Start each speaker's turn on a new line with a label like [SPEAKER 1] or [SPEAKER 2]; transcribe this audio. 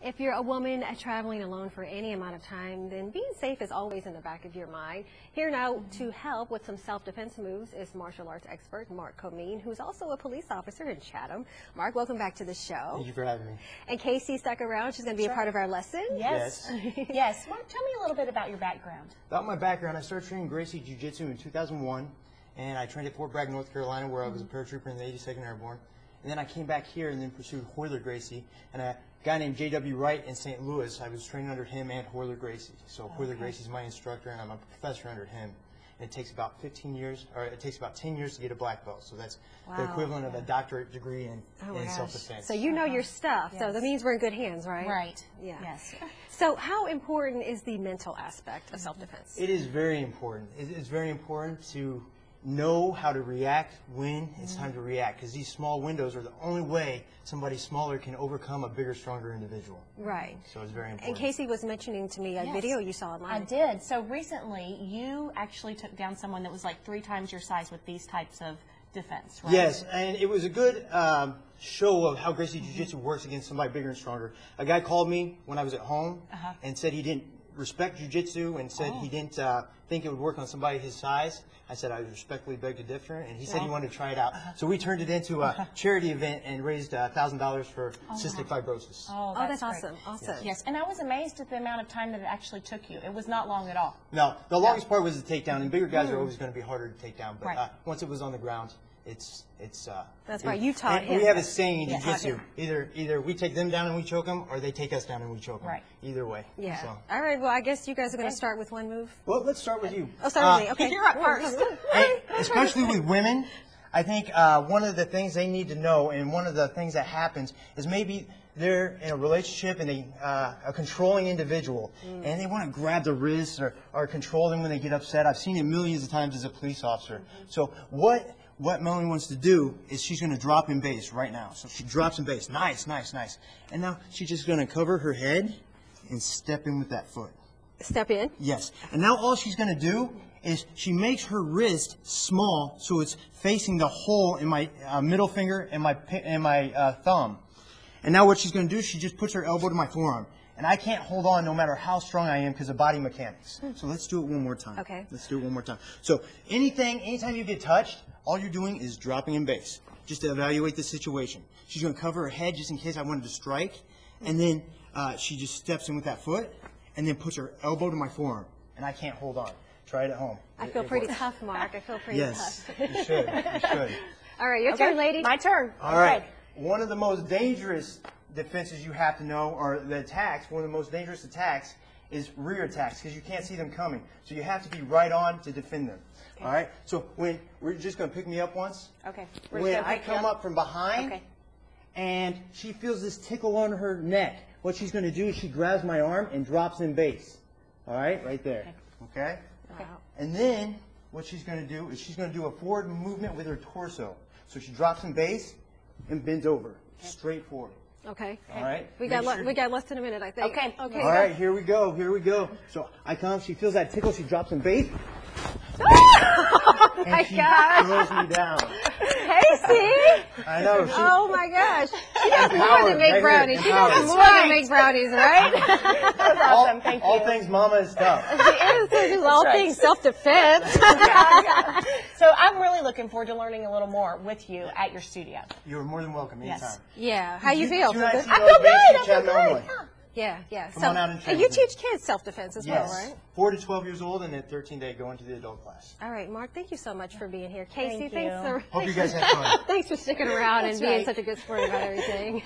[SPEAKER 1] If you're a woman traveling alone for any amount of time, then being safe is always in the back of your mind. Here now to help with some self-defense moves is martial arts expert Mark Commean, who's also a police officer in Chatham. Mark, welcome back to the show.
[SPEAKER 2] Thank you for having me.
[SPEAKER 1] And Kasey stuck around. She's going to be a part of our lesson.
[SPEAKER 3] Yes. Yes. Mark, tell me a little bit about your background.
[SPEAKER 2] About my background, I started training Gracie Jiu-Jitsu in 2001, and I trained at Fort Bragg, North Carolina, where I was a paratrooper in the 82nd Airborne. And then I came back here and then pursued Hoyler Gracie, and a guy named J.W. Wright in St. Louis, I was training under him and Hoyler Gracie. So Hoyler Gracie's my instructor, and I'm a professor under him. And it takes about 15 years, or it takes about 10 years to get a black belt. So that's the equivalent of a doctorate degree in self-defense.
[SPEAKER 1] So you know your stuff. So that means we're in good hands, right?
[SPEAKER 3] Right.
[SPEAKER 1] Yeah.
[SPEAKER 3] Yes.
[SPEAKER 1] So how important is the mental aspect of self-defense?
[SPEAKER 2] It is very important. It's very important to know how to react when it's time to react, because these small windows are the only way somebody smaller can overcome a bigger, stronger individual.
[SPEAKER 1] Right.
[SPEAKER 2] So it's very important.
[SPEAKER 1] And Kasey was mentioning to me a video you saw online.
[SPEAKER 3] I did. So recently, you actually took down someone that was like 3 times your size with these types of defense, right?
[SPEAKER 2] Yes, and it was a good show of how Gracie Jiu-Jitsu works against somebody bigger and stronger. A guy called me when I was at home and said he didn't respect Jiu-Jitsu and said he didn't think it would work on somebody his size. I said I respectfully beg to differ, and he said he wanted to try it out. So we turned it into a charity event and raised $1,000 for cystic fibrosis.
[SPEAKER 3] Oh,
[SPEAKER 1] that's
[SPEAKER 3] great.
[SPEAKER 1] awesome. Awesome.
[SPEAKER 3] Yes, and I was amazed at the amount of time that it actually took you. It was not long at all.
[SPEAKER 2] No, the longest part was the takedown, and bigger guys are always going to be harder to take down. But once it was on the ground,
[SPEAKER 1] that's right. You taught him.
[SPEAKER 2] We have a saying in Jiu-Jitsu: either we take them down and we choke them, or they take us down and we choke them.
[SPEAKER 3] Right.
[SPEAKER 2] Either way.
[SPEAKER 1] Yeah.
[SPEAKER 2] So.
[SPEAKER 1] All right. Well, I guess you guys are going to start with one move.
[SPEAKER 2] Well, let's start with you.
[SPEAKER 1] Oh, start with me. Okay.
[SPEAKER 3] You're up first.
[SPEAKER 2] Especially with women, I think one of the things they need to know, and one of the things that happens, is maybe they're in a relationship and a controlling individual, and they want to grab the wrists or control them when they get upset. I've seen it millions of times as a police officer. So what Melanie wants to do is she's going to drop in base right now. So she drops in base. Nice, nice, nice. And now she's just going to cover her head and step in with that foot.
[SPEAKER 1] Step in?
[SPEAKER 2] Yes. And now all she's going to do is she makes her wrist small so it's facing the hole in my middle finger and my thumb. And now what she's going to do, she just puts her elbow to my forearm. And I can't hold on no matter how strong I am because of body mechanics. So let's do it one more time.
[SPEAKER 1] Okay.
[SPEAKER 2] Let's do it one more time. So anytime you get touched, all you're doing is dropping in base, just to evaluate the situation. She's going to cover her head just in case I wanted to strike. And then she just steps in with that foot and then puts her elbow to my forearm. And I can't hold on. Try it at home.
[SPEAKER 1] I feel pretty tough, Mark. I feel pretty tough.
[SPEAKER 2] Yes, you should. You should.
[SPEAKER 1] All right, your turn, lady.
[SPEAKER 3] My turn.
[SPEAKER 2] All right. One of the most dangerous defenses you have to know, or the attacks, one of the most dangerous attacks is rear attacks, because you can't see them coming. So you have to be right on to defend them. Okay. All right? So when we're just going to pick me up once.
[SPEAKER 3] Okay.
[SPEAKER 2] When I come up from behind and she feels this tickle on her neck, what she's going to do is she grabs my arm and drops in base. All right? Right there. Okay?
[SPEAKER 1] Okay.
[SPEAKER 2] And then what she's going to do is she's going to do a forward movement with her torso. So she drops in base and bends over, straight forward.
[SPEAKER 1] Okay.
[SPEAKER 2] All right.
[SPEAKER 1] We got less than a minute, I think.
[SPEAKER 3] Okay.
[SPEAKER 2] All right. Here we go. Here we go. So I come. She feels that tickle. She drops in base.
[SPEAKER 1] Oh my
[SPEAKER 2] and she
[SPEAKER 1] gosh.
[SPEAKER 2] throws me down.
[SPEAKER 1] Kasey.
[SPEAKER 2] I know.
[SPEAKER 1] Oh my gosh. She does more than make brownies. She does more than make brownies, right?
[SPEAKER 3] That's awesome. Thank you.
[SPEAKER 2] All things mama is tough.
[SPEAKER 1] She is all things self-defense.
[SPEAKER 3] So I'm really looking forward to learning a little more with you at your studio.
[SPEAKER 2] You're more than welcome anytime.
[SPEAKER 3] Yes.
[SPEAKER 1] Yeah. How you feel?
[SPEAKER 3] I feel good.
[SPEAKER 1] Yeah, yeah.
[SPEAKER 2] Come on out and train
[SPEAKER 1] you
[SPEAKER 2] with me.
[SPEAKER 1] teach kids self-defense as well, right?
[SPEAKER 2] 4 to 12 years old, and at 13 they go into the adult class.
[SPEAKER 1] All right, Mark, thank you so much for being here. Kasey,
[SPEAKER 3] Thank you.
[SPEAKER 1] thanks
[SPEAKER 2] Hope you guys have fun.
[SPEAKER 1] thanks for sticking around and being
[SPEAKER 3] right.
[SPEAKER 1] such a good sport about everything.